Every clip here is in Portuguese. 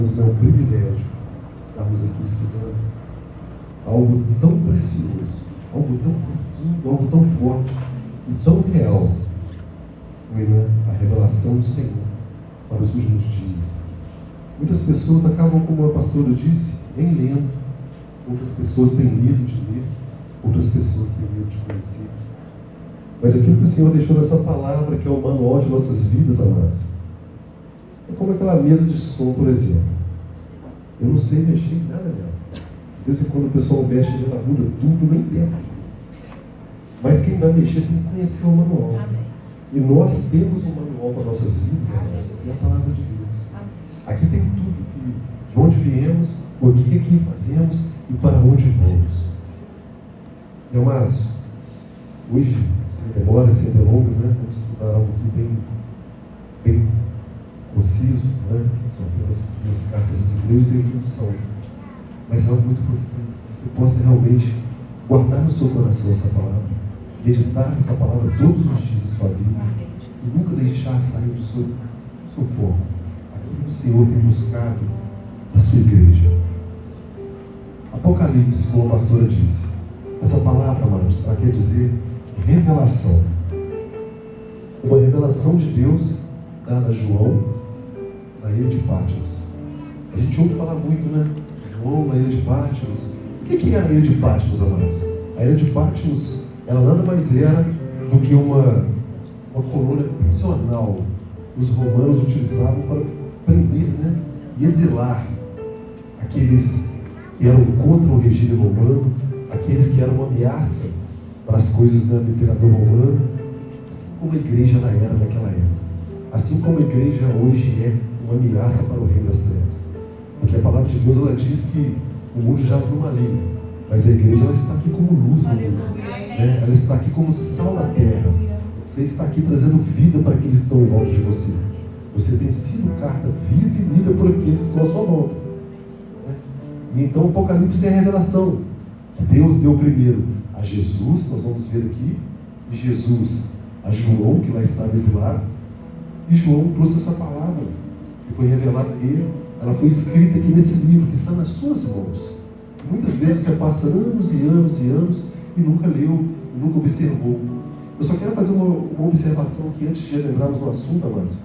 É um privilégio estarmos aqui estudando algo tão precioso, algo tão profundo, algo tão forte e tão real. Foi, a revelação do Senhor para os últimos dias. Muitas pessoas acabam, como a pastora disse, nem lendo. Outras pessoas têm medo de ler. Outras pessoas têm medo de conhecer. Mas aquilo que o Senhor deixou nessa palavra, que é o manual de nossas vidas, amados, é como aquela mesa de som, por exemplo. Eu não sei mexer em nada dela. De vez em quando o pessoal mexe nela, muda tudo, nem perde. Mas quem vai mexer tem que conhecer o manual. Amém. E nós temos um manual para nossas vidas, amados, que é a palavra de Deus. Amém. Aqui tem tudo, de onde viemos, o que aqui fazemos e para onde vamos. Então, amados, hoje, sem demora, sem delongas, vamos estudar algo aqui bem conciso, são apenas duas cartas de Deus e introdução, mas é algo muito profundo, que você possa realmente guardar no seu coração essa palavra, meditar essa palavra todos os dias da sua vida e nunca deixar sair do seu foco aquilo que o Senhor tem buscado na sua igreja. Apocalipse, como a pastora disse, essa palavra, amados, ela quer dizer revelação, uma revelação de Deus dada a João na ilha de Patmos. A gente ouve falar muito, João na ilha de Patmos. O que é a ilha de Patmos, amados? A ilha de Patmos, ela nada mais era do que uma colônia prisional que os romanos utilizavam para prender, e exilar aqueles que eram contra o regime romano, aqueles que eram uma ameaça para as coisas do imperador romano, assim como a igreja ela era naquela época. Assim como a igreja hoje é uma ameaça para o reino das trevas. Porque a palavra de Deus, ela diz que o mundo jaz no maligno, mas a igreja ela está aqui como luz no mundo. Ela está aqui como sal na terra. Você está aqui trazendo vida para aqueles que estão em volta de você. Você tem sido carta viva e lida por aqueles que estão à sua volta. E então o Apocalipse é a revelação que Deus deu primeiro a Jesus, nós vamos ver aqui, e Jesus a João, que lá está desse lado, e João trouxe essa palavra que foi revelada a ele. Ela foi escrita aqui nesse livro que está nas suas mãos. Muitas vezes você passa anos e anos e anos e nunca leu, nunca observou. Eu só quero fazer uma observação aqui antes de entrarmos no assunto, amados,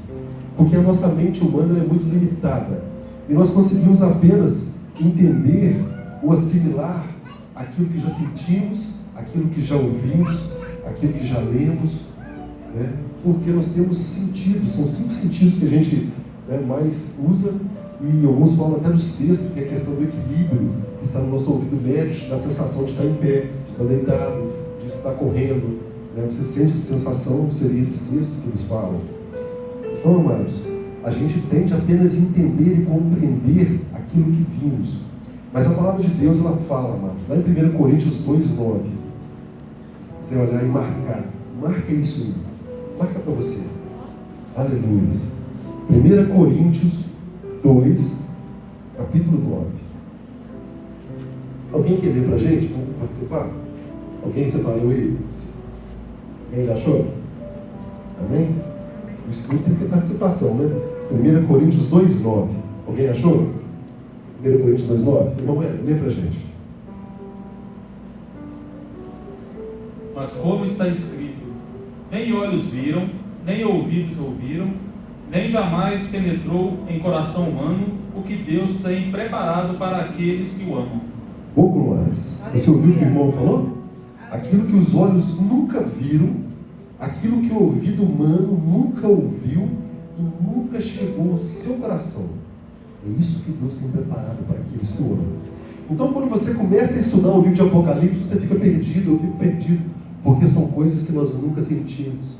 porque a nossa mente humana é muito limitada e nós conseguimos apenas entender ou assimilar aquilo que já sentimos, aquilo que já ouvimos, aquilo que já lemos, porque nós temos sentidos, são 5 sentidos que a gente mais usa, e alguns falam até do sexto, que é a questão do equilíbrio, que está no nosso ouvido médio, da sensação de estar em pé, de estar deitado, de estar correndo. Você sente essa sensação, seria esse sexto que eles falam. Então, amados, a gente tende apenas a entender e compreender aquilo que vimos. Mas a palavra de Deus, ela fala, amados, lá em 1 Coríntios 2:9, se você olhar e marca isso aí. Marca para você. Aleluia. 1 Coríntios 2, capítulo 9. Alguém quer ler para a gente? Vamos participar? Alguém separou aí? Alguém achou? Amém? O estudo tem que ter participação, 1 Coríntios 2:9. Alguém achou? 1 Coríntios 2:9. Irmão, lê para a gente. Mas como está escrito, nem olhos viram, nem ouvidos ouviram, nem jamais penetrou em coração humano o que Deus tem preparado para aqueles que o amam. Ô glórias! Você ouviu o que o irmão falou? Aquilo que os olhos nunca viram, aquilo que o ouvido humano nunca ouviu e nunca chegou ao seu coração. É isso que Deus tem preparado para aqueles que o amam. Então, quando você começa a estudar o livro de Apocalipse, você fica perdido, eu fico perdido, porque são coisas que nós nunca sentimos.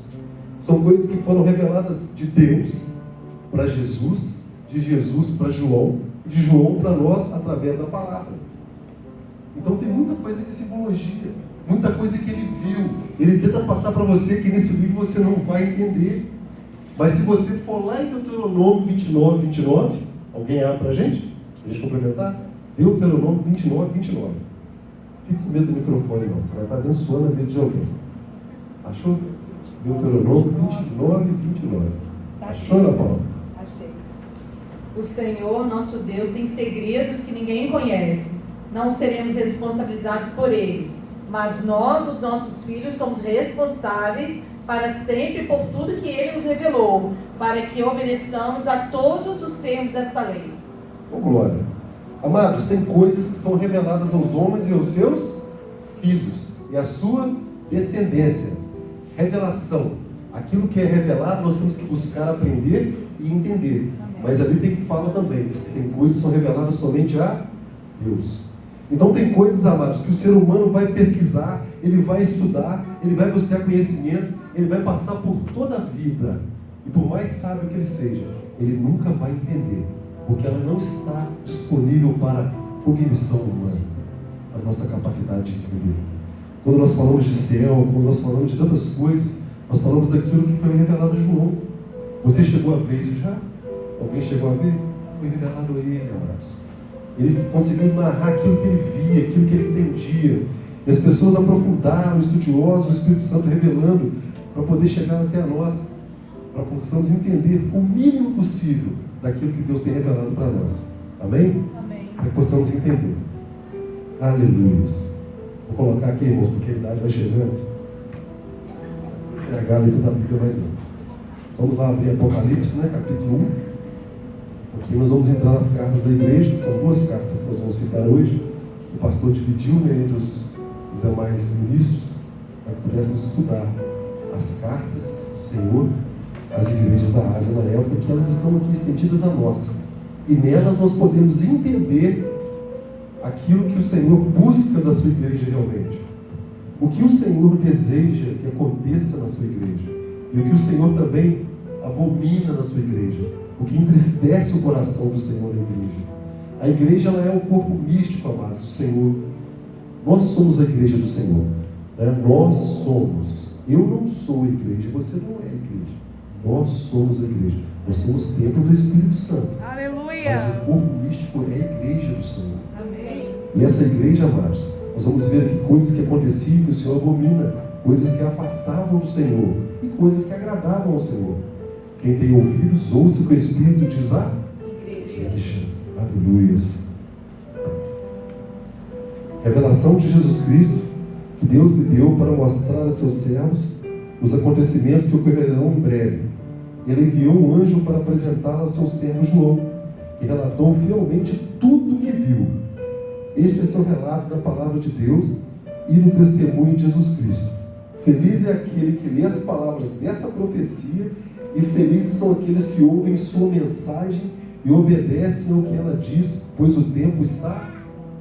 São coisas que foram reveladas de Deus para Jesus, de Jesus para João, e de João para nós através da palavra. Então tem muita coisa que é simbologia, muita coisa que ele viu. Ele tenta passar para você que nesse livro você não vai entender. Mas se você for lá em Deuteronômio 29:29, alguém abre para a gente complementar? Deuteronômio 29:29. Fique com medo do microfone não, você vai estar abençoando a vida de alguém. Achou? Deuteronômio 29:29. Achou, Ana Paula? Achei. O Senhor, nosso Deus, tem segredos que ninguém conhece. Não seremos responsabilizados por eles, mas nós, os nossos filhos, somos responsáveis para sempre por tudo que Ele nos revelou, para que obedeçamos a todos os termos desta lei. Oh, glória! Amados, tem coisas que são reveladas aos homens e aos seus filhos, e à sua descendência. Revelação. Aquilo que é revelado, nós temos que buscar aprender e entender. Amém. Mas ali tem que falar também, tem coisas que são reveladas somente a Deus. Então tem coisas, amados, que o ser humano vai pesquisar, ele vai estudar, ele vai buscar conhecimento, ele vai passar por toda a vida. E por mais sábio que ele seja, ele nunca vai entender, porque ela não está disponível para cognição humana, a nossa capacidade de entender. Quando nós falamos de céu, quando nós falamos de tantas coisas, nós falamos daquilo que foi revelado a João. Você chegou a ver isso já? Alguém chegou a ver? Foi revelado a ele, amados. Ele conseguiu narrar aquilo que ele via, aquilo que ele entendia. E as pessoas aprofundaram, estudiosos, o Espírito Santo revelando, para poder chegar até a nós, para que possamos entender o mínimo possível daquilo que Deus tem revelado para nós. Amém? Amém. Para que possamos entender. Aleluia. Vou colocar aqui, irmãos, porque a idade vai chegando. Não vou enxergar a letra da Bíblia mais não. Vamos lá abrir Apocalipse, né, capítulo 1. Aqui nós vamos entrar nas cartas da igreja, que são 2 cartas que nós vamos ficar hoje. O pastor dividiu, né, entre os demais ministros, para que pudéssemos estudar as cartas do Senhor, as igrejas da Ásia na época, que elas estão aqui estendidas a nós. E nelas nós podemos entender aquilo que o Senhor busca da sua igreja realmente. O que o Senhor deseja que aconteça na sua igreja. E o que o Senhor também abomina na sua igreja. O que entristece o coração do Senhor na igreja. A igreja, ela é o corpo místico, amados, do Senhor. Nós somos a igreja do Senhor. Né? Nós somos. Eu não sou a igreja, você não é a igreja. Nós somos a igreja. Nós somos templo do Espírito Santo. Aleluia! Mas o corpo místico é a igreja do Senhor. Amém. E essa igreja, amados, nós vamos ver aqui coisas que aconteciam que o Senhor abomina, coisas que afastavam do Senhor e coisas que agradavam ao Senhor. Quem tem ouvidos, ouça o que o Espírito diz à igreja. Aleluia. Revelação de Jesus Cristo, que Deus lhe deu para mostrar a seus servos os acontecimentos que ocorrerão em breve. Ele enviou um anjo para apresentá-la ao seu servo João, que relatou fielmente tudo o que viu. Este é seu relato da palavra de Deus e do testemunho de Jesus Cristo. Feliz é aquele que lê as palavras dessa profecia, e felizes são aqueles que ouvem sua mensagem e obedecem ao que ela diz, pois o tempo está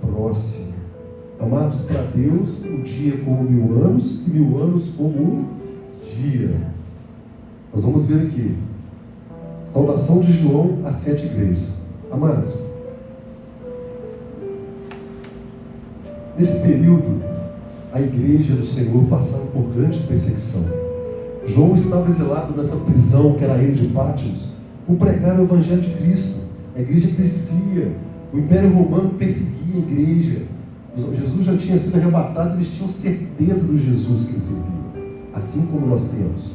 próximo. Amados, para Deus, um dia é como 1000 anos, e 1000 anos como um dia. Nós vamos ver aqui. Saudação de João às 7 igrejas. Amados, nesse período, a igreja do Senhor passava por grande perseguição. João estava exilado nessa prisão que era a ilha de Pátimos, por pregar o Evangelho de Cristo. A igreja crescia, o Império Romano perseguia a igreja. Jesus já tinha sido arrebatado, eles tinham certeza do Jesus que eles serviam, assim como nós temos.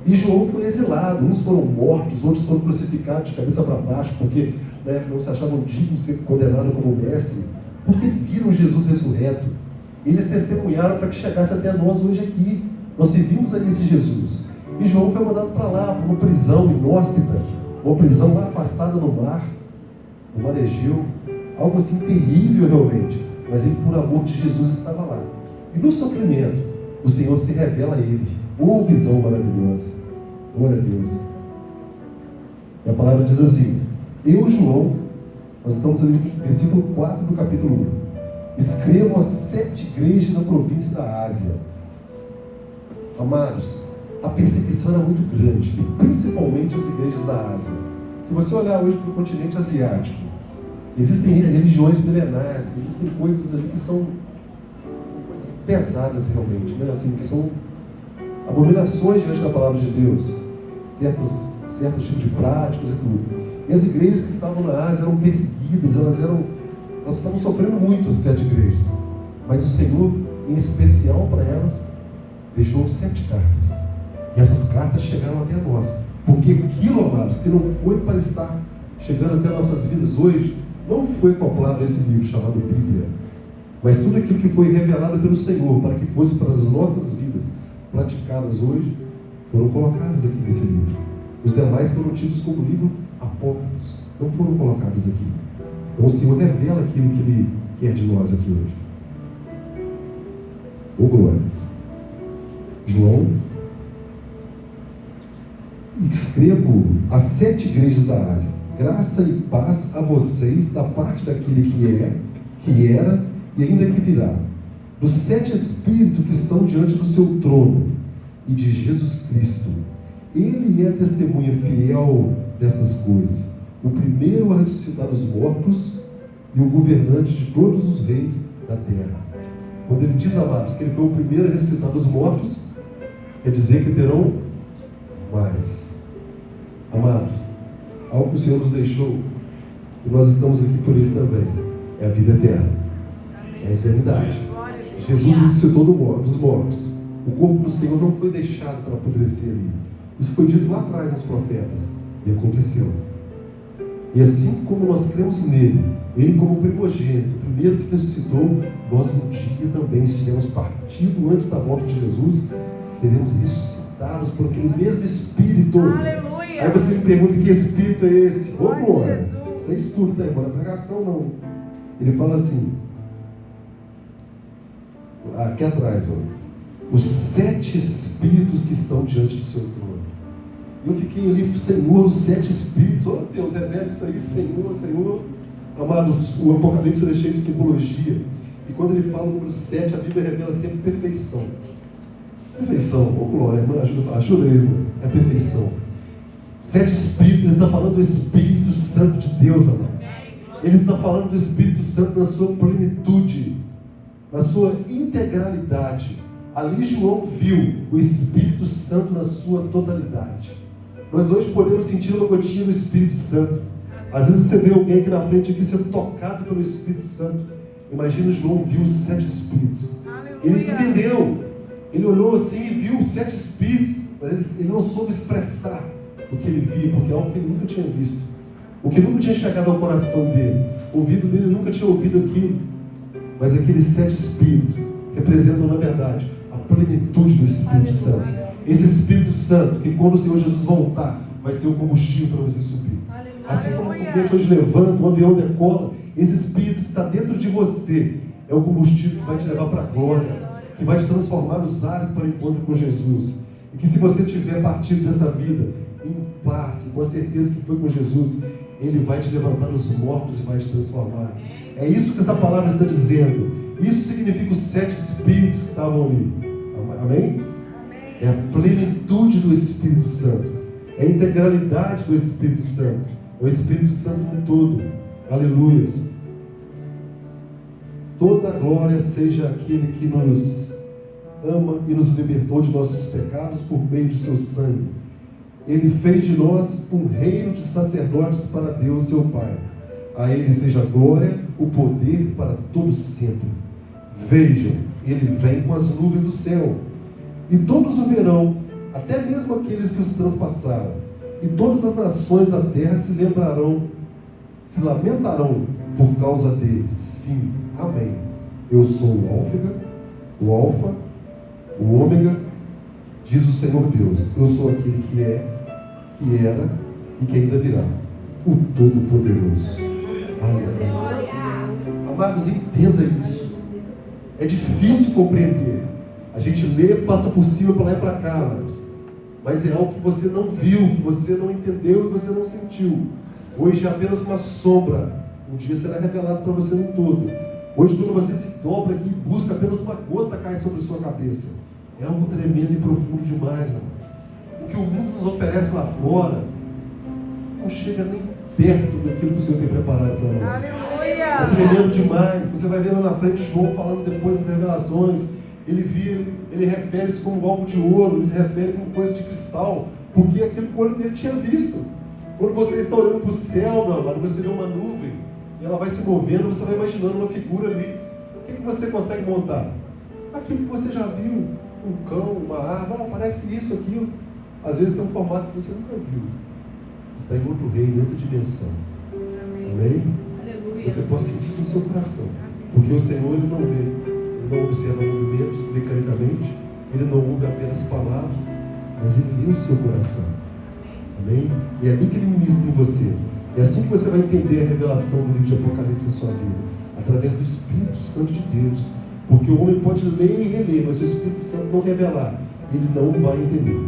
E João foi exilado, uns foram mortos, outros foram crucificados de cabeça para baixo, porque não se achavam dignos de ser condenados como mestre, porque viram Jesus ressurreto. Eles testemunharam para que chegasse até nós hoje aqui. Nós servimos a esse Jesus. E João foi mandado para lá, para uma prisão inóspita, uma prisão lá afastada no mar Egeu, algo assim terrível realmente. Mas ele, por amor de Jesus, estava lá. E no sofrimento, o Senhor se revela a ele. Oh, visão maravilhosa! Glória a Deus! E a palavra diz assim: eu, João, nós estamos ali no versículo 4 do capítulo 1. Escrevo às 7 igrejas da província da Ásia. Amados, a perseguição era muito grande, e principalmente as igrejas da Ásia. Se você olhar hoje para o continente asiático, existem religiões milenares, existem coisas ali que são coisas pesadas realmente, né? Assim, que são abominações diante da palavra de Deus, certos tipos de práticas e tudo. E as igrejas que estavam na Ásia eram perseguidas, elas estavam sofrendo muito, as 7 igrejas. Mas o Senhor, em especial para elas, deixou 7 cartas. E essas cartas chegaram até nós. Porque aquilo, amados, que não foi para estar chegando até nossas vidas hoje, não foi acoplado a esse livro chamado Bíblia, mas tudo aquilo que foi revelado pelo Senhor para que fosse para as nossas vidas praticadas hoje, foram colocadas aqui nesse livro. Os demais foram tidos como livro apócrifos, não foram colocados aqui. Então o Senhor revela aquilo que Ele quer de nós aqui hoje. Ô glória! João: escrevo às 7 igrejas da Ásia, graça e paz a vocês da parte daquele que era e ainda que virá, dos 7 Espíritos que estão diante do seu trono e de Jesus Cristo. Ele é testemunha fiel destas coisas, o primeiro a ressuscitar os mortos e o governante de todos os reis da terra. Quando ele diz, amados, que ele foi o primeiro a ressuscitar dos mortos, quer dizer que terão mais. Amados, algo que o Senhor nos deixou, e nós estamos aqui por Ele também, é a vida eterna, é a eternidade. Jesus ressuscitou dos mortos. O corpo do Senhor não foi deixado para apodrecer ali. Isso foi dito lá atrás aos profetas, e aconteceu. E assim como nós cremos nele, ele como primogênito, o primeiro que ressuscitou, nós um dia também, se tivermos partido antes da volta de Jesus, seremos ressuscitados por aquele mesmo Espírito. Aleluia. Aí você me pergunta: que Espírito é esse? Ô glória! Isso é estudo, tá, irmão? Não é pregação, não. Ele fala assim, aqui atrás, ó, os 7 Espíritos que estão diante do seu trono. Eu fiquei ali, Senhor, os 7 Espíritos, oh Deus, revela isso aí, Senhor, Senhor. Amados, o Apocalipse é cheio de simbologia, e quando ele fala o número 7, a Bíblia revela sempre perfeição. Perfeição, oh glória, irmã, ajuda aí, irmã. É a perfeição. 7 Espíritos, ele está falando do Espírito Santo de Deus, amados. Ele está falando do Espírito Santo na sua plenitude, na sua integralidade. Ali João viu o Espírito Santo na sua totalidade. Nós hoje podemos sentir uma gotinha do Espírito Santo. Às vezes você vê alguém aqui na frente aqui sendo tocado pelo Espírito Santo. Imagina, João viu os 7 Espíritos. Ele entendeu. Ele olhou assim e viu os 7 Espíritos, mas ele não soube expressar o que ele via, porque é algo que ele nunca tinha visto. O que nunca tinha chegado ao coração dele. O ouvido dele nunca tinha ouvido aquilo. Mas aqueles 7 Espíritos representam, na verdade, a plenitude do Espírito Santo. Esse Espírito Santo, que quando o Senhor Jesus voltar, vai ser o combustível para você subir. Assim como o foguete hoje levanta, um avião decola, esse Espírito que está dentro de você é o combustível que vai te levar para a glória, que vai te transformar nos ares para o encontro com Jesus. E que se você tiver partido dessa vida em paz, com a certeza que foi com Jesus, Ele vai te levantar dos mortos e vai te transformar. É isso que essa palavra está dizendo. Isso significa os 7 Espíritos que estavam ali. Amém? É a plenitude do Espírito Santo. É a integralidade do Espírito Santo. É o Espírito Santo no todo. Aleluias. Toda glória seja aquele que nos ama e nos libertou de nossos pecados por meio de seu sangue. Ele fez de nós um reino de sacerdotes para Deus, seu Pai. A Ele seja a glória, o poder para todos sempre. Vejam, Ele vem com as nuvens do céu, e todos o verão, até mesmo aqueles que os transpassaram. E todas as nações da terra se lamentarão por causa dele. Sim, amém. Eu sou o Alfa, o Ômega, diz o Senhor Deus. Eu sou aquele que é, que era e que ainda virá, o Todo-Poderoso. Aleluia. Amados, entenda isso. É difícil compreender. A gente lê, passa por cima, para lá e para cá, amados. Mas é algo que você não viu, que você não entendeu e você não sentiu. Hoje é apenas uma sombra. Um dia será revelado para você no todo. Hoje, quando você se dobra aqui e busca, apenas uma gota cai sobre a sua cabeça. É algo tremendo e profundo demais, amados. O que o mundo nos oferece lá fora não chega nem perto daquilo que o Senhor tem preparado para nós. Aleluia! É tremendo demais. Você vai ver lá na frente João falando depois das revelações. Ele refere-se como algo de ouro, ele se refere como coisa de cristal, porque aquilo que o olho dele tinha visto. Quando você está olhando para o céu, meu amado, você vê uma nuvem, e ela vai se movendo, você vai imaginando uma figura ali. O que você consegue montar? Aquilo que você já viu, um cão, uma árvore, parece isso, aquilo. Às vezes tem um formato que você nunca viu. Está em outro reino, em outra dimensão. Amém? Aleluia. Você pode sentir isso no seu coração. Porque o Senhor, Ele não vê. Ele não observa movimentos mecanicamente. Ele não ouve apenas palavras. Mas Ele lê o seu coração. Amém? E é ali que Ele ministra em você. É assim que você vai entender a revelação do livro de Apocalipse na sua vida. Através do Espírito Santo de Deus. Porque o homem pode ler e reler, mas o Espírito Santo não revelar, ele não vai entender.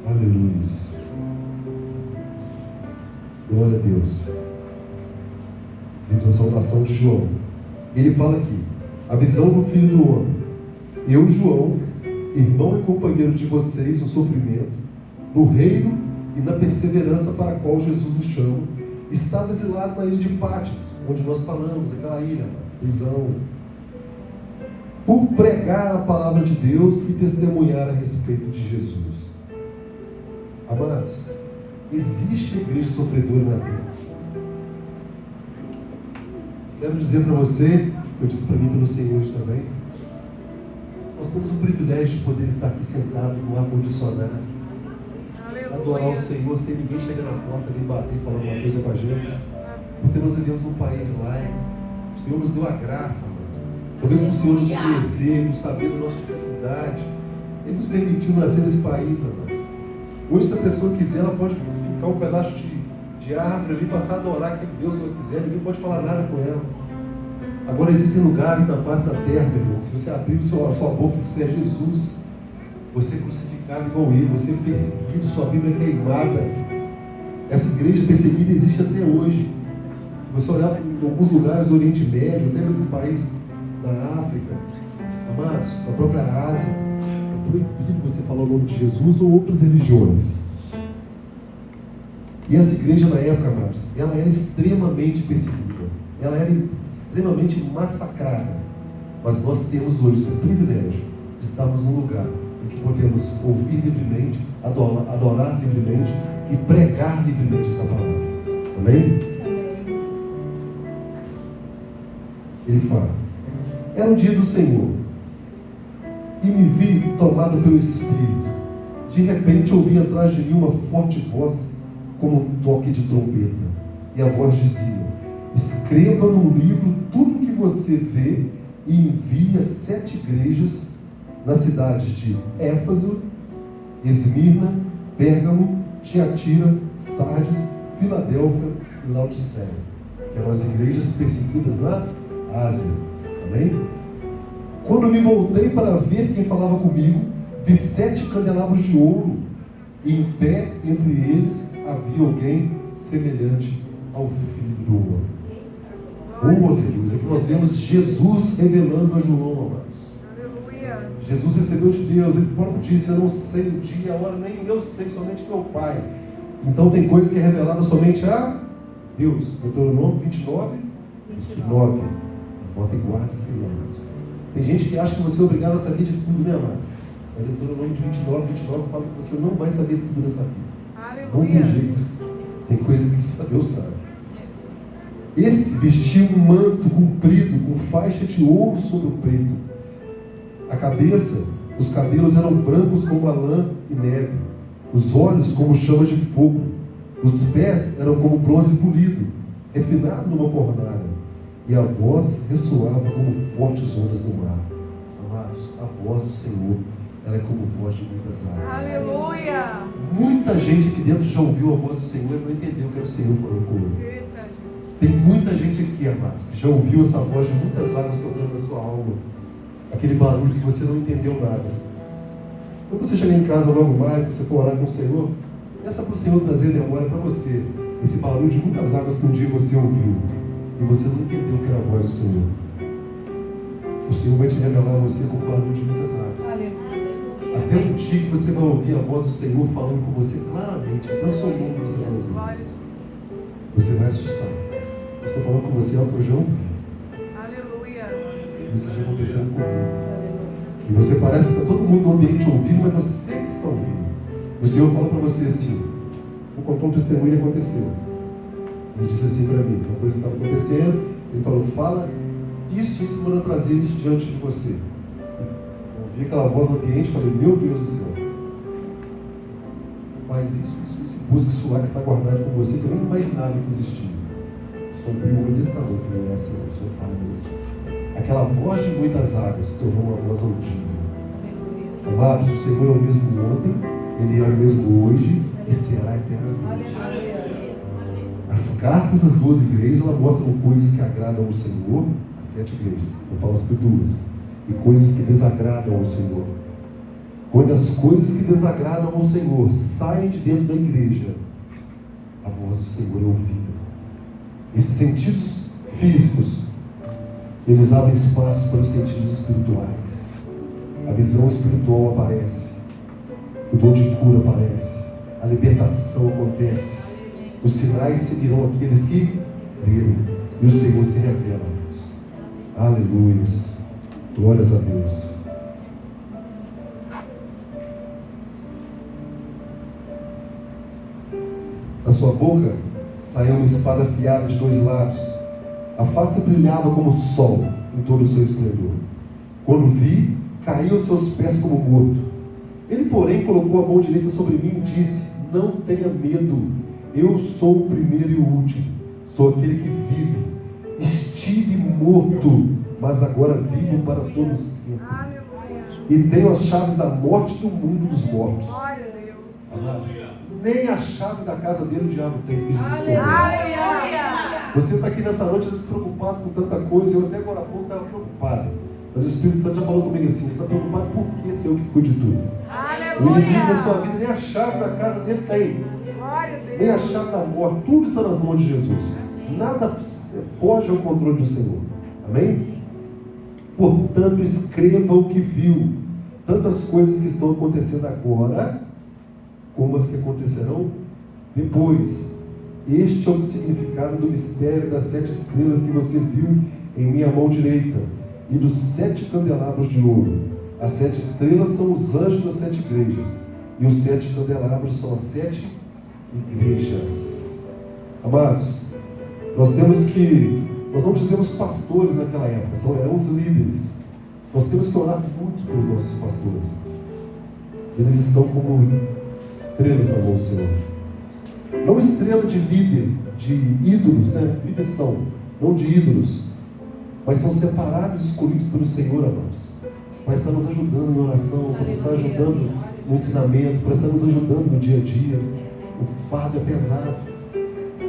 Aleluia. Glória a Deus. Vimos a saudação de João. Ele fala aqui, a visão do Filho do Homem. Eu, João, irmão e companheiro de vocês no sofrimento, no reino e na perseverança para a qual Jesus nos chama, estava exilado na ilha de Patmos, onde nós falamos, aquela ilha, prisão, por pregar a palavra de Deus e testemunhar a respeito de Jesus. Amados, existe igreja sofredora na terra. Quero dizer para você, foi dito para mim pelos senhores também, nós temos o privilégio de poder estar aqui sentados no ar-condicionado, adorar o Senhor sem ninguém chegar na porta, nem bater e falar alguma coisa com a gente, porque nós vivemos num país laico. O Senhor nos deu a graça, amados. Talvez para o Senhor nos conhecer, nos saber da nossa dificuldade, Ele nos permitiu nascer nesse país, amados. Hoje, se a pessoa quiser, ela pode ficar um pedaço de árvore ali, passar a adorar aquele Deus se ela quiser, ninguém pode falar nada com ela. Agora, existem lugares na face da terra, meu irmão, que se você abrir sua boca e disser Jesus, você é crucificado igual Ele, você é perseguido, sua Bíblia é queimada. Essa igreja perseguida existe até hoje. Se você olhar em alguns lugares do Oriente Médio, até mesmo países da África, amados, na própria Ásia, é proibido você falar o nome de Jesus ou outras religiões. E essa igreja na época, amados, ela era extremamente perseguida, ela era extremamente massacrada. Mas nós temos hoje esse privilégio de estarmos num lugar em que podemos ouvir livremente, adorar livremente e pregar livremente essa palavra. Amém? Ele fala, era o dia do Senhor, e me vi tomado pelo Espírito. De repente ouvi atrás de mim uma forte voz, como um toque de trombeta. E a voz dizia, escreva num livro tudo o que você vê e envie a 7 igrejas nas cidades de Éfeso, Esmirna, Pérgamo, Tiatira, Sardes, Filadélfia e Laodiceia, que eram as igrejas perseguidas na Ásia. Amém? Quando me voltei para ver quem falava comigo, vi 7 candelabros de ouro, e em pé entre eles havia alguém semelhante ao Filho do Homem. Oh, Deus, aqui nós vemos Jesus revelando a João, amados. Aleluia. Jesus recebeu de Deus, ele próprio disse, eu não sei o dia, a hora, nem eu sei, somente meu Pai. Então tem coisa que é revelada somente a Deus. Deuteronômio 29. Bota e guarda esse nome, amados. Tem gente que acha que você é obrigado a saber de tudo, né, amados? Mas Deuteronômio 29 fala que você não vai saber tudo nessa vida. Aleluia. Não tem jeito. Tem coisa que só Deus sabe. Esse vestia um manto comprido com faixa de ouro sobre o peito. A cabeça, os cabelos eram brancos como a lã e neve. Os olhos como chamas de fogo. Os pés eram como bronze polido, refinado numa fornalha. E a voz ressoava como fortes ondas do mar. Amados, a voz do Senhor, ela é como voz de muitas águas. Aleluia. Muita gente aqui dentro já ouviu a voz do Senhor e não entendeu que era o Senhor falando com ele. Eita, Jesus. Tem muita gente aqui, amados, que já ouviu essa voz de muitas águas tocando na sua alma. Aquele barulho que você não entendeu nada. Quando você chegar em casa logo mais, você for orar com o Senhor, peça para o Senhor trazer memória para você esse barulho de muitas águas que um dia você ouviu e você não entendeu que era a voz do Senhor. O Senhor vai te revelar a você com o barulho de muitas águas. Até um dia que você vai ouvir a voz do Senhor falando com você claramente, até o seu nome você vai ouvir. Glória a Jesus. Você vai assustar. Eu estou falando com você algo que eu já ouvi. Aleluia. Isso já aconteceu comigo. E você parece que está todo mundo no ambiente ouvindo, mas você que está ouvindo. O Senhor fala para você assim, vou contar um testemunho que aconteceu. Ele disse assim para mim, uma coisa estava acontecendo, ele falou, fala isso para trazer isso diante de você. Eu ouvi aquela voz no ambiente e falei, meu Deus do céu, faz isso, busca isso lá que está guardado com você, que eu nem imaginava que existia. quando abriu o olho, eles estavam. Eu falei, essa não, sou falho mesmo. Aquela voz de muitas águas se tornou uma voz audível. Amados, o Senhor é o mesmo ontem, Ele é o mesmo hoje e será eternamente. As cartas das 12 igrejas, elas mostram coisas que agradam ao Senhor, as 7 igrejas, eu falo sobre 2, e coisas que desagradam ao Senhor. Quando as coisas que desagradam ao Senhor saem de dentro da igreja, a voz do Senhor é ouvida. Esses sentidos físicos, eles abrem espaços para os sentidos espirituais. A visão espiritual aparece, o dom de cura aparece, a libertação acontece, os sinais seguirão aqueles que creem, e o Senhor se revela nisso. Aleluia, glórias a Deus. Da sua boca saiu uma espada afiada de 2 lados, a face brilhava como o sol em todo o seu esplendor. Quando vi, caí aos seus pés como morto. Ele, porém, colocou a mão direita sobre mim e disse: não tenha medo, eu sou o primeiro e o último, sou aquele que vive. Estive morto, mas agora vivo para todo sempre. E tenho as chaves da morte do mundo dos mortos. Amados, nem a chave da casa dele o diabo tem, que Jesus falou. Você está aqui nessa noite, às vezes preocupado com tanta coisa. Eu até agora há pouco estava preocupado, mas o Espírito Santo já falou comigo assim: você está preocupado por quê? Se eu que cuide de tudo. O inimigo da sua vida, nem a chave da casa dele tem, nem a chave da morte. Tudo está nas mãos de Jesus. Nada foge ao controle do Senhor. Amém? Portanto, escreva o que viu, tanto as coisas que estão acontecendo agora, como as que acontecerão depois. Este é o significado do mistério das 7 estrelas que você viu em minha mão direita, e dos 7 candelabros de ouro. As 7 estrelas são os anjos das 7 igrejas, e os 7 candelabros são as 7 igrejas. Amados, nós não dizemos pastores naquela época, eram os líderes. Nós temos que orar muito pelos nossos pastores. Eles estão como estrelas na mão do Senhor. Não estrela de líder, de ídolos, né? Líderes são, não de ídolos, mas são separados e escolhidos pelo Senhor, amados, para estar nos ajudando em oração, para estar ajudando no ensinamento, para estar nos ajudando no dia a dia. O fardo é pesado.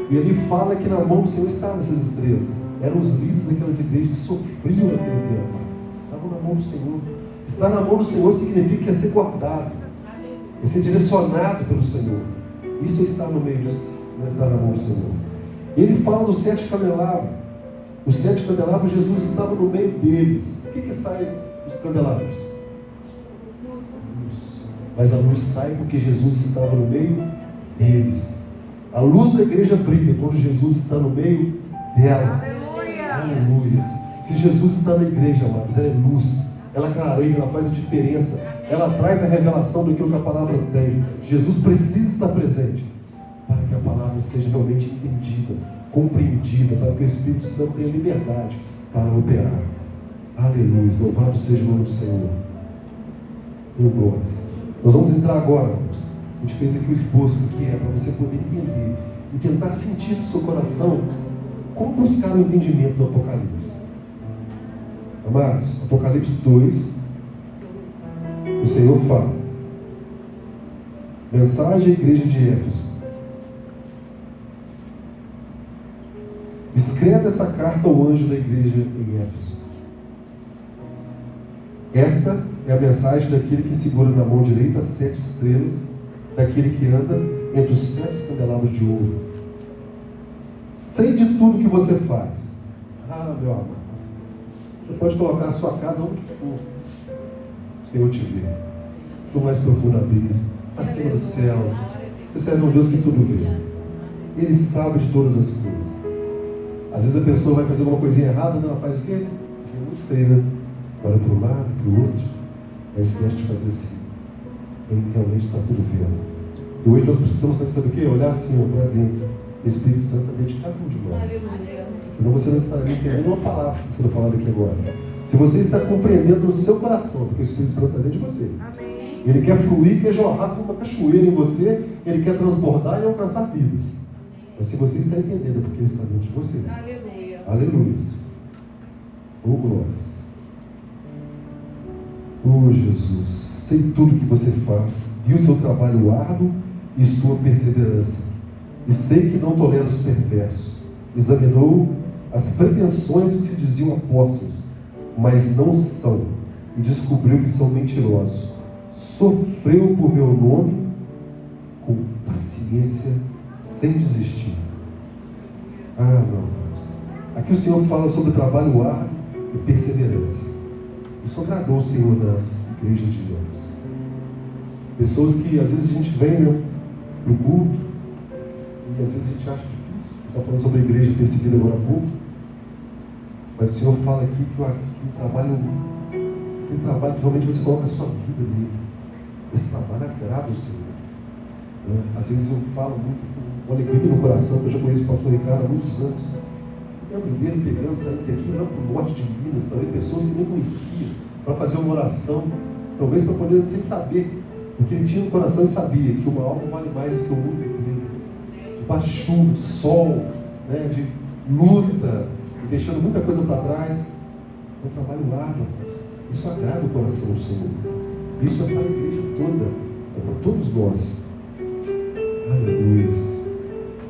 E ele fala que na mão do Senhor estavam essas estrelas. Eram os líderes daquelas igrejas que sofriam naquele tempo. Estavam na mão do Senhor. Estar na mão do Senhor significa que é ser guardado, é ser direcionado pelo Senhor. Isso é estar no meio disso, não é estar na mão do Senhor. Ele fala dos 7 candelabros. Os 7 candelabros, Jesus estava no meio deles. O que sai dos candelabros? Luz. Mas a luz sai porque Jesus estava no meio deles. A luz da igreja brilha quando Jesus está no meio dela. Aleluia. Aleluia. Se Jesus está na igreja, amados, ela é luz. Ela clareia, ela faz a diferença. Ela traz a revelação daquilo que a palavra tem. Jesus precisa estar presente para que a palavra seja realmente entendida, compreendida, para que o Espírito Santo tenha liberdade para operar. Aleluia. Louvado seja o nome do Senhor. Meu glórias. Nós vamos entrar agora, irmãos. A gente fez aqui o exposto do que é, para você poder entender e tentar sentir no seu coração como buscar o entendimento do Apocalipse. Amados, Apocalipse 2, o Senhor fala: mensagem à igreja de Éfeso. Escreva essa carta ao anjo da igreja em Éfeso. Esta é a mensagem daquele que segura na mão direita as 7 estrelas, daquele que anda entre os 7 candelabros de ouro. Sei de tudo que você faz. Ah, meu amado, você pode colocar a sua casa onde for, o Senhor te vê, no mais profundo abismo, acima dos céus. Você serve um Deus que tudo vê. Ele sabe de todas as coisas. Às vezes a pessoa vai fazer alguma coisinha errada, ela faz o quê? Eu não sei, né? Olha para um lado, para o outro, mas esquece de fazer assim. Ele realmente está tudo vendo. E hoje nós precisamos fazer, sabe o quê? Olhar assim, para dentro. O Espírito Santo está dentro de cada um de nós. Senão você não estaria entendendo uma palavra que está sendo falada aqui agora. Se você está compreendendo no seu coração, porque o Espírito Santo está dentro de você. Amém. Ele quer fluir, quer jorrar como uma cachoeira em você. Ele quer transbordar e alcançar vidas. Mas se você está entendendo, é porque Ele está dentro de você. Aleluia. Aleluia. Oh, glórias. Oh, Jesus. Sei tudo que você faz. Vi o seu trabalho árduo e sua perseverança. E sei que não tolera os perversos. Examinou as pretensões que se diziam apóstolos, mas não são. E descobriu que são mentirosos. Sofreu por meu nome com paciência, sem desistir. Ah, meu Deus. Aqui o Senhor fala sobre trabalho árduo e perseverança. Isso agradou o Senhor na igreja de Deus. Pessoas que às vezes a gente vem, né, no culto e às vezes a gente acha difícil. Está falando sobre a igreja perseguida agora há pouco. Mas o Senhor fala aqui que o trabalho que realmente você coloca a sua vida nele. Esse trabalho agrada o Senhor. Né? Às vezes eu falo muito com alegria no coração, que eu já conheço o pastor Ricardo há muitos anos. Eu lembro dele pegando, saindo daqui, lá para o norte de Minas, para ver pessoas que nem conheciam, para fazer uma oração, talvez para poder, sem saber, porque ele tinha no coração e sabia que uma alma vale mais do que o mundo inteiro. Debaixo de chuva, de sol, né, de luta, e deixando muita coisa para trás. É um trabalho árduo. Isso agrada o coração do Senhor. Isso é para a igreja toda, é para todos nós. Aleluia.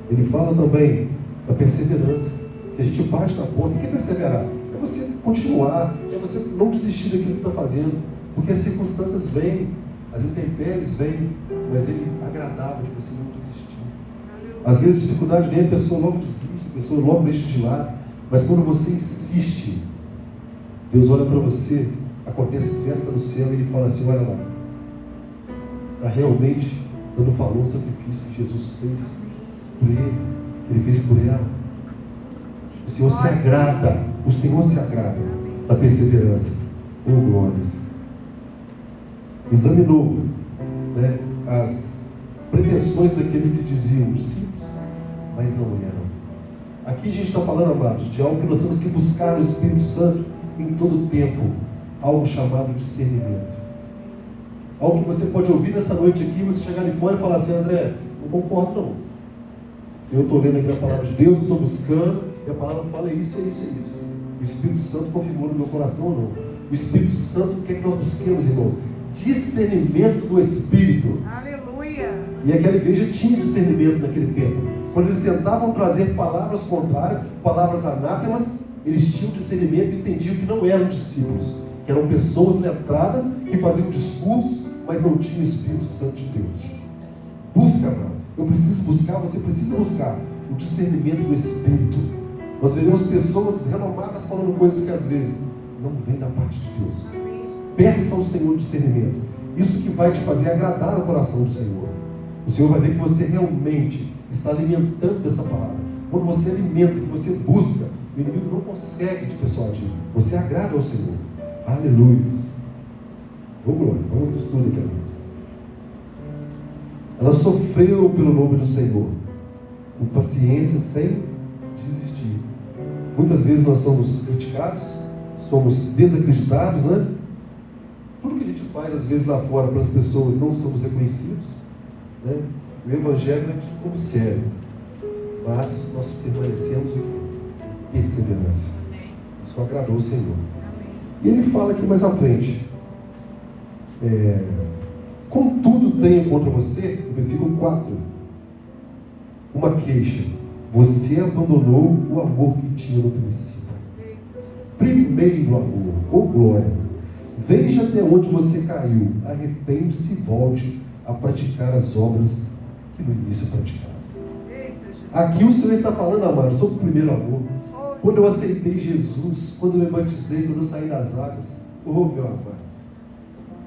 Ele fala também da perseverança, que a gente bate na porta. O que é perseverar? É você continuar, é você não desistir daquilo que está fazendo, porque as circunstâncias vêm, as intempéries vêm, mas Ele agradava de você não desistir. Às vezes a dificuldade vem, a pessoa logo desiste, a pessoa logo deixa de lado, mas quando você insiste, Deus olha para você, acontece festa no céu e Ele fala assim: olha lá, está realmente dando valor ao sacrifício que Jesus fez por Ele fez por ela. O Senhor se agrada da perseverança. Oh, glórias. Examinou, né, as pretensões daqueles que diziam discípulos, mas não eram. Aqui a gente está falando, amados, de algo que nós temos que buscar no Espírito Santo em todo o tempo, algo chamado discernimento. Algo que você pode ouvir nessa noite aqui, você chegar ali fora e falar assim: André, não concordo não. Eu estou lendo aqui a palavra de Deus, estou buscando, e a palavra fala isso, é isso, é isso. O Espírito Santo confirmou no meu coração ou não? O Espírito Santo quer que nós busquemos, irmãos, discernimento do Espírito. Aleluia. E aquela igreja tinha discernimento naquele tempo. Quando eles tentavam trazer palavras contrárias, palavras anátemas, eles tinham discernimento e entendiam que não eram discípulos, que eram pessoas letradas que faziam discursos, mas não tinham o Espírito Santo de Deus. Busca, amado. Eu preciso buscar, você precisa buscar o discernimento do Espírito. Nós veremos pessoas renomadas falando coisas que às vezes não vêm da parte de Deus. Peça ao Senhor discernimento. Isso que vai te fazer agradar o coração do Senhor. O Senhor vai ver que você realmente está alimentando dessa palavra. Quando você alimenta, que você busca, o inimigo não consegue te persuadir. Você agrada ao Senhor. Aleluia. Ô glória, vamos no estudo aqui, amigos. Ela sofreu pelo nome do Senhor, com paciência, sem desistir. Muitas vezes nós somos criticados, somos desacreditados, né? Tudo que a gente faz, às vezes, lá fora, para as pessoas, não somos reconhecidos, né? O Evangelho é tido como sério, mas nós permanecemos em perseverança. Isso agradou o Senhor. E ele fala aqui mais à frente: contudo tenho contra você, no versículo 4, uma queixa: você abandonou o amor que tinha no princípio. Primeiro amor, ô glória. Veja até onde você caiu, arrepende-se e volte a praticar as obras que no início praticava. Aqui o Senhor está falando, amado, sobre o primeiro amor. Quando eu aceitei Jesus, quando eu me batizei, quando eu saí das águas, oh meu amado,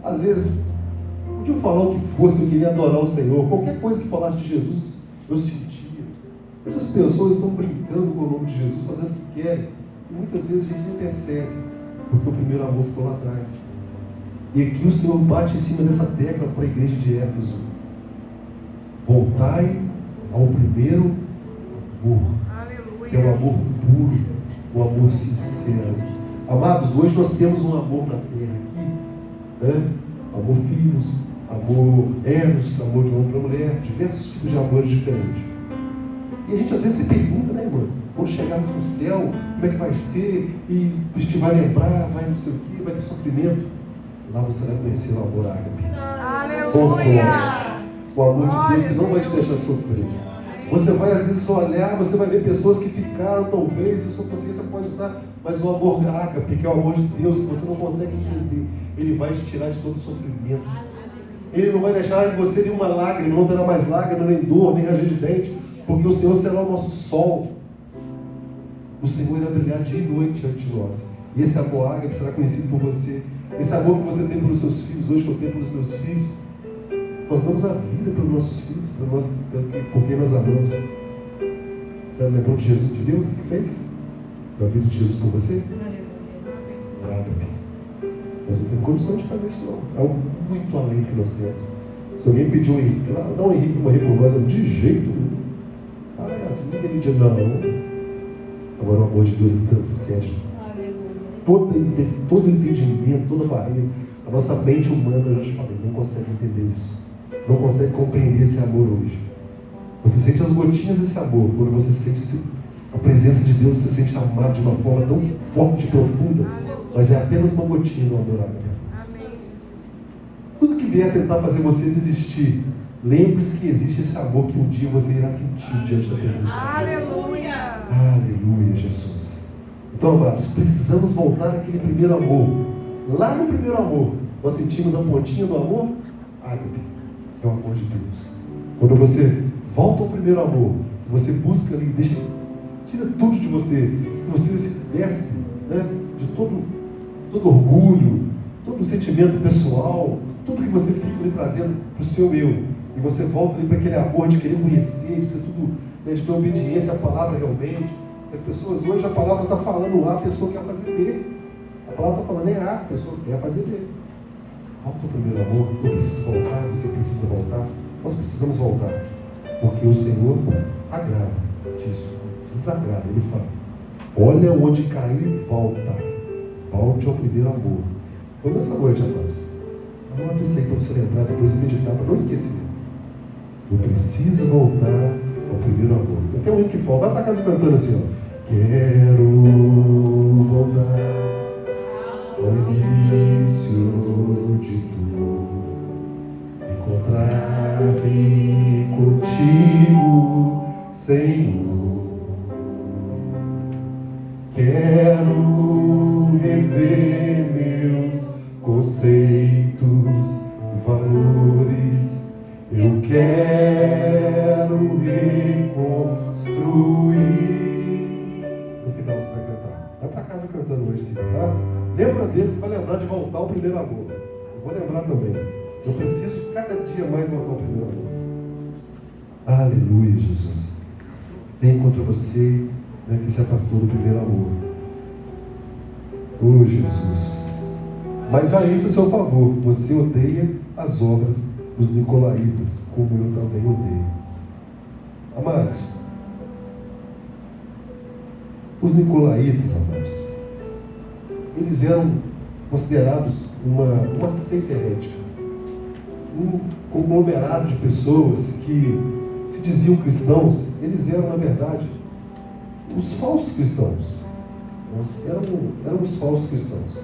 às vezes podia falar o que fosse, eu queria adorar o Senhor, qualquer coisa que falasse de Jesus, eu sentia. Hoje as pessoas estão brincando com o nome de Jesus, fazendo o que querem, e muitas vezes a gente nem percebe, porque o primeiro amor ficou lá atrás. E aqui o Senhor bate em cima dessa tecla para a igreja de Éfeso: voltai ao primeiro amor. Aleluia. Que é o amor puro, o amor sincero. Amados, hoje nós temos um amor na terra aqui, né? Amor filhos, amor eros, amor de homem para mulher, diversos tipos de amores diferentes. E a gente às vezes se pergunta, né, irmão? Quando chegarmos no céu, como é que vai ser? E a gente vai lembrar, vai não sei o quê, vai ter sofrimento. Lá você vai conhecer o amor ágape. Aleluia. O amor de Deus que não vai te deixar sofrer. Você vai às vezes olhar, você vai ver pessoas que ficaram, talvez, e sua consciência pode estar, mas o amor ágape, que é o amor de Deus, que você não consegue entender, ele vai te tirar de todo sofrimento. Ele não vai deixar em você nenhuma lágrima, não terá mais lágrima, nem dor, nem ranger de dente, porque o Senhor será o nosso sol. O Senhor irá brilhar dia e noite ante nós. E esse amor ágape será conhecido por você. Esse amor que você tem pelos seus filhos, hoje que eu tenho pelos meus filhos, nós damos a vida pelos nossos filhos, porque nós amamos. Já lembrou de Jesus, de Deus, o que fez? A vida de Jesus por você? Ágape. Nós não temos condições de fazer isso, não. É algo muito além do que nós temos. Se alguém pediu um Henrique, não um Henrique morrer por nós, de jeito nenhum. Ah, é assim, ele diz, não. Agora o amor de Deus transcende todo entendimento, toda barreira. A nossa mente humana, eu já te falei, não consegue entender isso. Não consegue compreender esse amor hoje. Você sente as gotinhas desse amor. Quando você sente a presença de Deus, você sente amado de uma forma tão forte e profunda. Mas é apenas uma gotinha do amor ágape. Tudo que vier tentar fazer você desistir, lembre-se que existe esse amor que um dia você irá sentir diante da presença de Deus. Aleluia. Aleluia, Jesus. Então, amados, precisamos voltar naquele primeiro amor. Lá no primeiro amor, nós sentimos a pontinha do amor ágape, que é o amor de Deus. Quando você volta ao primeiro amor, que você busca ali, tira tudo de você, que você se despe, né, de todo orgulho, todo sentimento pessoal, tudo que você fica ali trazendo para o seu eu, e você volta ali para aquele amor de querer conhecer, de ser tudo, né, de ter obediência à palavra realmente. As pessoas hoje, a palavra está falando A, a pessoa quer fazer B. A palavra está falando A, a pessoa quer fazer B. Volta ao primeiro amor. Eu preciso voltar, você precisa voltar. Nós precisamos voltar. Porque o Senhor agrada disso. Desagrada. Ele fala, olha onde caiu e volta. Volte ao primeiro amor. Então nessa noite, amados, anota isso aí para você lembrar, depois você meditar, para não esquecer. Eu preciso voltar ao primeiro amor. Então tem um hino que fala, vai para casa cantando assim, ó. Quero voltar ao início de tudo, encontrar-me contigo, Senhor. Quero rever meus conceitos e valores. Eu quero reconstruir. No final você vai cantar. Vai para casa cantando hoje, sim, tá? Lembra deles, vai lembrar de voltar ao primeiro amor. Eu vou lembrar também. Eu preciso cada dia mais voltar ao primeiro amor. Aleluia, Jesus. Tem contra você, né, que se afastou do primeiro amor. Oh, Jesus. Mas a isso a seu favor. Você odeia as obras dos nicolaítas, como eu também odeio. Amados, os nicolaítas, amados, eles eram considerados uma seita herética, um conglomerado de pessoas que se diziam cristãos. Eles eram, na verdade, os falsos cristãos, né? Eram os falsos cristãos.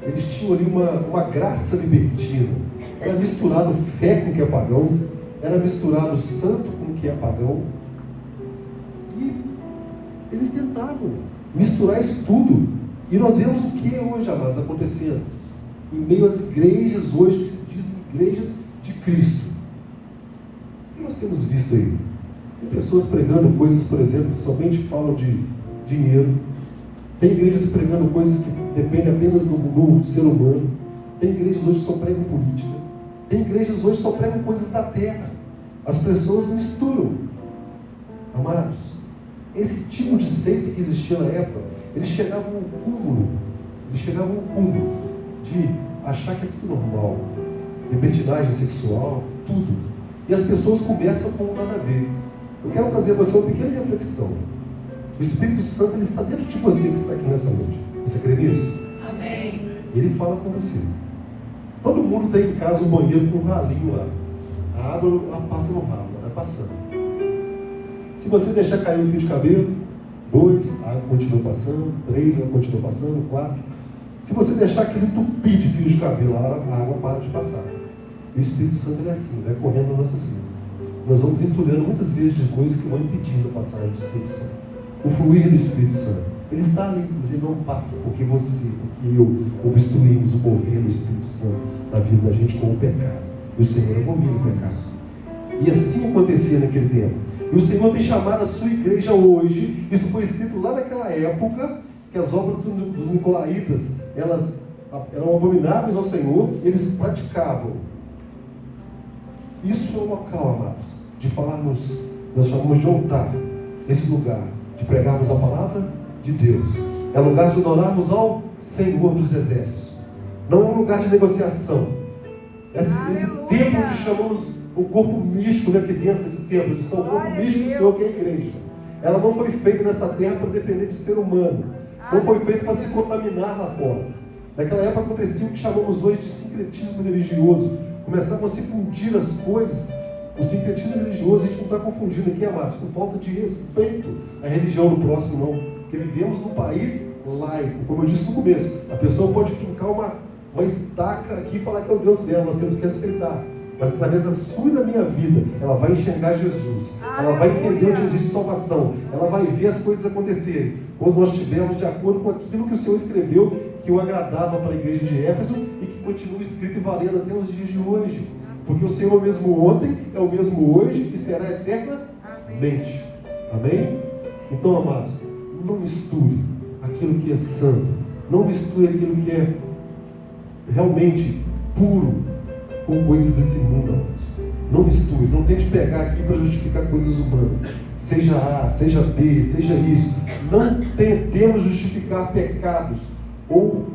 Eles tinham ali uma graça libertina. Era misturado fé com o que é pagão, era misturado santo com o que é pagão. E eles tentavam misturar isso tudo. E nós vemos o que hoje, amados, acontecendo em meio às igrejas hoje que se dizem igrejas de Cristo. O que nós temos visto aí? Tem pessoas pregando coisas, por exemplo, que somente falam de dinheiro. Tem igrejas pregando coisas que dependem apenas do ser humano. Tem igrejas hoje que só pregam política. Tem igrejas hoje que só pregam coisas da terra. As pessoas misturam. Amados, esse tipo de seita que existia na época, eles chegavam ao cúmulo. De achar que é tudo normal. Libertinagem sexual, tudo. E as pessoas começam com nada a ver. Eu quero trazer a você uma pequena reflexão. O Espírito Santo, ele está dentro de você que está aqui nessa noite. Você crê nisso? Amém. Ele fala com você. Todo mundo tem em casa um banheiro com um ralinho lá. A água ela passa no ralo, ela vai passando. Se você deixar cair um fio de cabelo, 2, a água continua passando, 3, a água continua passando, 4. Se você deixar aquele tupi de fios de cabelo, a água para de passar. E o Espírito Santo ele é assim, vai correndo nas nossas vidas. Nós vamos entulhando muitas vezes de coisas que vão impedindo a passagem do Espírito Santo. O fluir do Espírito Santo. Ele está ali, mas ele não passa porque você, porque eu obstruímos o mover do Espírito Santo na vida da gente com o pecado. E o Senhor abomina o pecado. E assim acontecia naquele tempo. E o Senhor tem chamado a sua igreja hoje. Isso foi escrito lá naquela época, que as obras dos nicolaítas, elas eram abomináveis ao Senhor, eles praticavam. Isso é o local, amados, de falarmos, nós chamamos de altar, esse lugar, de pregarmos a palavra de Deus. É lugar de adorarmos ao Senhor dos Exércitos. Não é um lugar de negociação. Esse templo que chamamos o corpo místico, né, aqui dentro desse templo, está o corpo místico do Senhor, que é a igreja. Ela não foi feita nessa terra para depender de ser humano. Não foi feita para se contaminar lá fora. Naquela época acontecia o que chamamos hoje de sincretismo religioso. Começavam a se fundir as coisas. O sincretismo religioso, a gente não está confundindo aqui, amados, por falta de respeito à religião do próximo, não. Porque vivemos num país laico. Como eu disse no começo, a pessoa pode fincar uma estaca aqui e falar que é o Deus dela. Nós temos que respeitar. Mas através da sua e da minha vida, ela vai enxergar Jesus. Ela vai entender onde existe salvação. Ela vai ver as coisas acontecerem. Quando nós estivermos de acordo com aquilo que o Senhor escreveu, que o agradava para a igreja de Éfeso e que continua escrito e valendo até os dias de hoje. Porque o Senhor mesmo ontem, é o mesmo hoje e será eternamente. Amém? Então, amados, não misture aquilo que é santo. Não misture aquilo que é realmente puro com coisas desse mundo, amados. Não misture, não tente pegar aqui para justificar coisas humanas. Seja A, seja B, seja isso. Não tentemos justificar pecados ou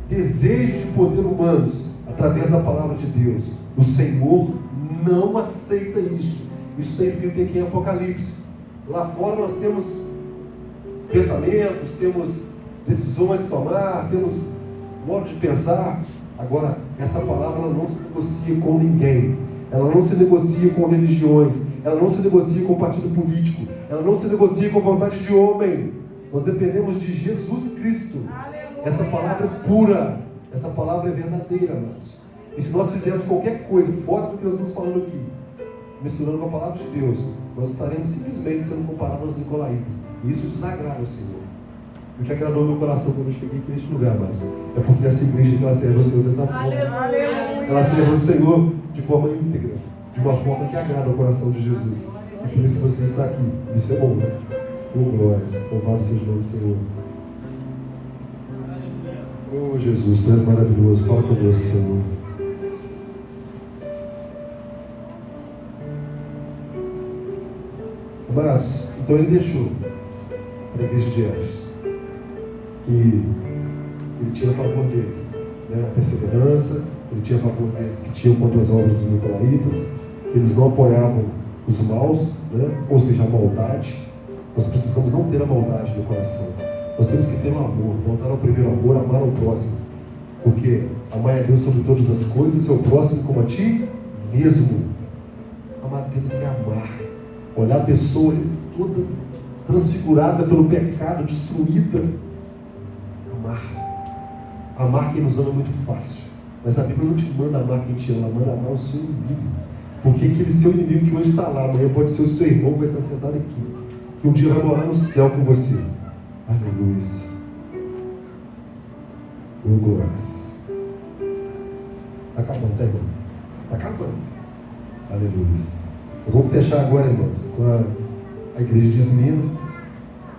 desejos de poder humanos através da palavra de Deus. O Senhor não aceita isso. Isso está escrito aqui em Apocalipse. Lá fora nós temos pensamentos, temos decisões a tomar, temos modo de pensar. Agora, essa palavra ela não se negocia com ninguém. Ela não se negocia com religiões. Ela não se negocia com partido político. Ela não se negocia com vontade de homem. Nós dependemos de Jesus Cristo. Aleluia. Essa palavra é pura. Essa palavra é verdadeira, amados. E se nós fizermos qualquer coisa fora do que nós estamos falando aqui, misturando com a palavra de Deus, nós estaremos simplesmente sendo comparados aos nicolaítas. E isso desagrada o Senhor. O que agradou meu coração quando eu cheguei aqui neste lugar, amados, é porque essa igreja que ela serve ao Senhor dessa forma. Aleluia. Ela serve ao Senhor de forma íntegra, de uma forma que agrada o coração de Jesus. E por isso você está aqui. Isso é bom, né? Oh, glórias. Louvado seja o nome do Senhor. Oh, Jesus, Tu és maravilhoso. Fala conosco, Senhor. Amados, então ele deixou para a igreja de Éfeso. E ele tinha a favor deles, né? A perseverança, ele tinha a favor deles que tinham contra as obras dos nicolaítas, eles não apoiavam os maus, né? Ou seja, a maldade. Nós precisamos não ter a maldade no coração, nós temos que ter o amor, voltar ao primeiro amor, amar ao próximo, porque amar a Deus sobre todas as coisas e ao próximo como a ti mesmo. Amar, temos que amar, olhar a pessoa toda transfigurada pelo pecado, destruída. Amar quem nos ama é muito fácil, mas a Bíblia não te manda amar quem te ama, ela manda amar o seu inimigo, porque aquele seu inimigo que hoje está lá, amanhã pode ser o seu irmão que vai estar sentado aqui, que um dia vai morar no céu com você. Aleluia. Oh, glórias. Está acabando, tá, irmãos? Está acabando. Aleluia. Nós vamos fechar agora, irmãos, com a igreja de Esmina.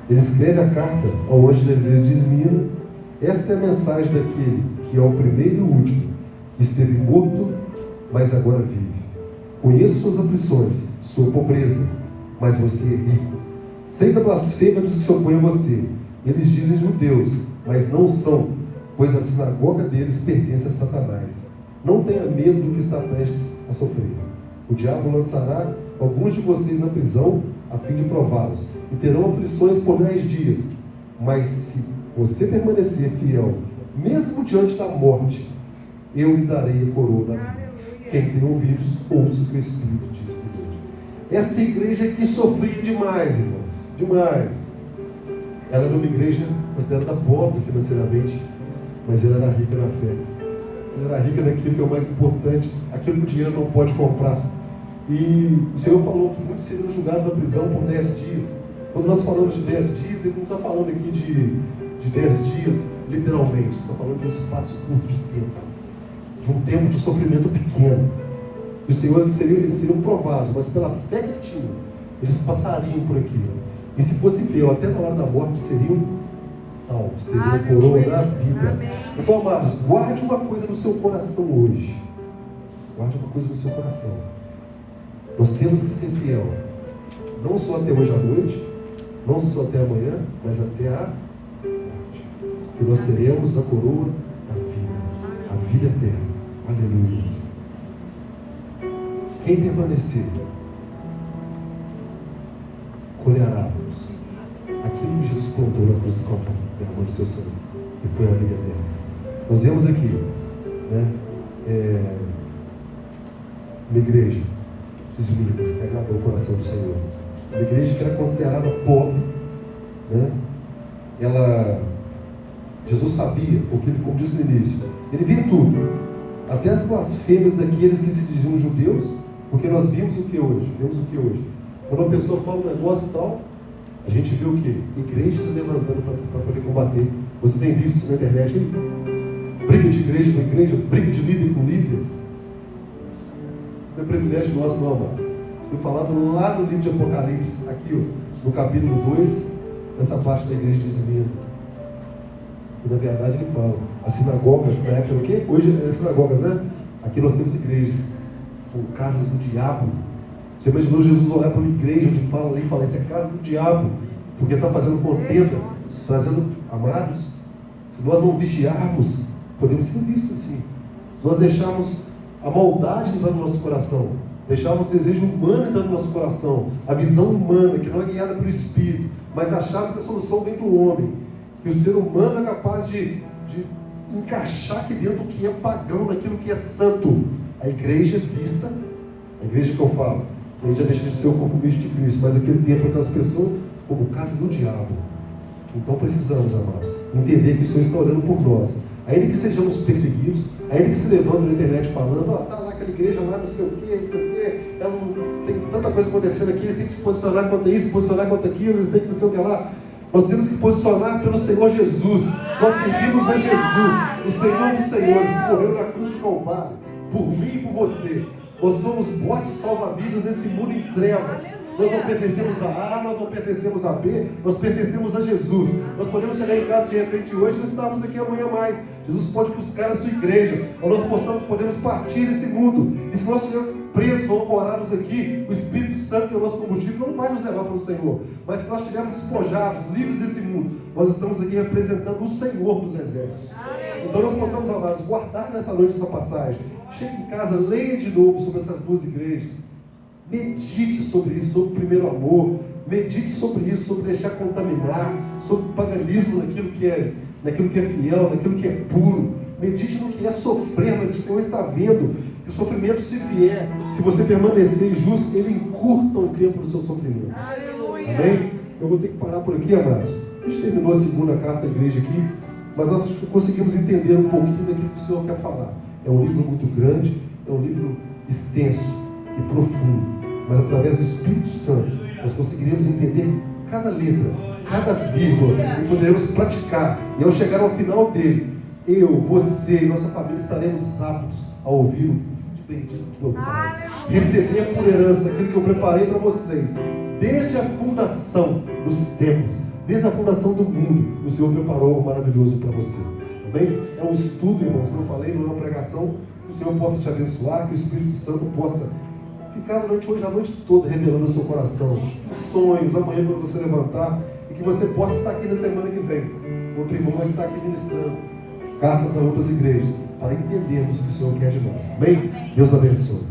Ele escreve a carta ao anjo da igreja de Esmina. Esta é a mensagem daquele que é o primeiro e o último, que esteve morto, mas agora vive. Conheço suas aflições, sua pobreza, mas você é rico. Sei da blasfêmia dos que se opõem a você. Eles dizem judeus, mas não são, pois a sinagoga deles pertence a Satanás. Não tenha medo do que está prestes a sofrer. O diabo lançará alguns de vocês na prisão, a fim de prová-los, e terão aflições por 10 dias. Mas se você permanecer fiel, mesmo diante da morte, eu lhe darei a coroa da vida. Quem tem ouvidos, ouça o que o Espírito diz. Essa igreja aqui sofria demais, irmãos, demais. Ela era uma igreja considerada pobre financeiramente, mas ela era rica na fé. Ela era rica naquilo que é o mais importante, aquilo que o dinheiro não pode comprar. E o Senhor falou que muitos seriam julgados na prisão por 10 dias. Quando nós falamos de 10 dias, Ele não está falando aqui de 10 dias, literalmente. Está falando de um espaço curto de tempo. De um tempo de sofrimento pequeno. E o Senhor, eles seriam provados, mas pela fé que tinham, eles passariam por aquilo. E se fosse fiel, até na hora da morte, seriam salvos, teriam a coroa da vida. Então, amados, guarde uma coisa no seu coração hoje. Guarde uma coisa no seu coração. Nós temos que ser fiel. Não só até hoje à noite, não só até amanhã, mas até a morte. E nós teremos a coroa da vida eterna. Aleluia. Quem permanecer, colherá aquilo que Jesus plantou na cruz do Calvário, derramando o seu sangue, e foi a vida eterna. Nós vemos aqui, né, uma igreja desvida, que agradou o coração do Senhor. Uma igreja que era considerada pobre, né? Jesus sabia, porque ele, como disse no início, ele via tudo, até as blasfêmias daqueles que se diziam judeus, porque nós vimos o que hoje? Quando uma pessoa fala um negócio e tal, a gente vê o que? Igrejas se levantando para poder combater. Você tem visto isso na internet aí? Briga de igreja com igreja, briga de líder com líder. Não é privilégio nosso, não, amados. Foi falado lá no livro de Apocalipse, aqui, ó, no capítulo 2, nessa parte da igreja de Esmirna. E na verdade ele fala, as sinagogas, na época o quê? Hoje é sinagogas, né? Aqui nós temos igrejas, são casas do diabo. Você imaginou Jesus olhar para uma igreja onde fala ali e fala, isso é casa do diabo, porque está fazendo contenda, trazendo amados. Se nós não vigiarmos, podemos ser vistos assim. Se nós deixarmos a maldade entrar no nosso coração, deixarmos o desejo humano entrar no nosso coração, a visão humana, que não é guiada pelo Espírito, mas acharmos que a solução vem do homem, que o ser humano é capaz de encaixar aqui dentro o que é pagão, naquilo que é santo. A igreja vista, a igreja que eu falo, a gente já deixa de ser o corpo místico de Cristo, mas aquele tempo aquelas pessoas como casa do diabo. Então precisamos, amados, entender que o Senhor está orando por nós. Ainda que sejamos perseguidos, ainda que se levantem na internet falando, está lá aquela igreja lá, não sei o quê, tem tanta coisa acontecendo aqui, eles têm que se posicionar contra isso, se posicionar contra aquilo, eles têm que não sei o que lá. Nós temos que posicionar pelo Senhor Jesus. Nós servimos a Jesus, o Senhor dos Senhores, que morreu na cruz do Calvário, por mim e por você. Nós somos botes salva-vidas nesse mundo em trevas. Nós não pertencemos a A, nós não pertencemos a B, nós pertencemos a Jesus. Nós podemos chegar em casa de repente hoje e não estarmos aqui amanhã mais. Jesus pode buscar a sua igreja, ou nós podemos partir desse mundo. E se nós estivermos presos ou ancorados aqui, o Espírito Santo, que é o nosso combustível, não vai nos levar para o Senhor. Mas se nós estivermos despojados, livres desse mundo, nós estamos aqui representando o Senhor dos exércitos. Então nós possamos, amados, guardar nessa noite essa passagem. Chegue em casa, leia de novo sobre essas duas igrejas. Medite sobre isso, sobre o primeiro amor. Medite sobre isso, sobre deixar contaminar, sobre o paganismo naquilo que é fiel, naquilo que é puro. Medite no que é sofrer, mas o Senhor está vendo que o sofrimento, se vier, se você permanecer justo, Ele encurta o tempo do seu sofrimento. Aleluia. Amém? Eu vou ter que parar por aqui, amados. A gente terminou a segunda carta da igreja aqui, mas nós conseguimos entender um pouquinho daquilo que o Senhor quer falar. É um livro muito grande, é um livro extenso e profundo, mas através do Espírito Santo nós conseguiremos entender cada letra, cada vírgula, e poderemos praticar. E ao chegar ao final dele, eu, você e nossa família estaremos aptos a ouvir o vídeo bendito do meu Pai, receber por herança aquilo que eu preparei para vocês desde a fundação dos tempos, desde a fundação do mundo. O Senhor preparou algo maravilhoso para você. Amém? É um estudo, irmãos, como eu falei, não é uma pregação. Que o Senhor possa te abençoar, que o Espírito Santo possa ficar durante hoje a noite toda revelando o seu coração, os sonhos, amanhã quando você levantar, e que você possa estar aqui na semana que vem. Outro irmão vai estar aqui ministrando cartas a outras igrejas, para entendermos o que o Senhor quer de nós. Amém? Deus abençoe.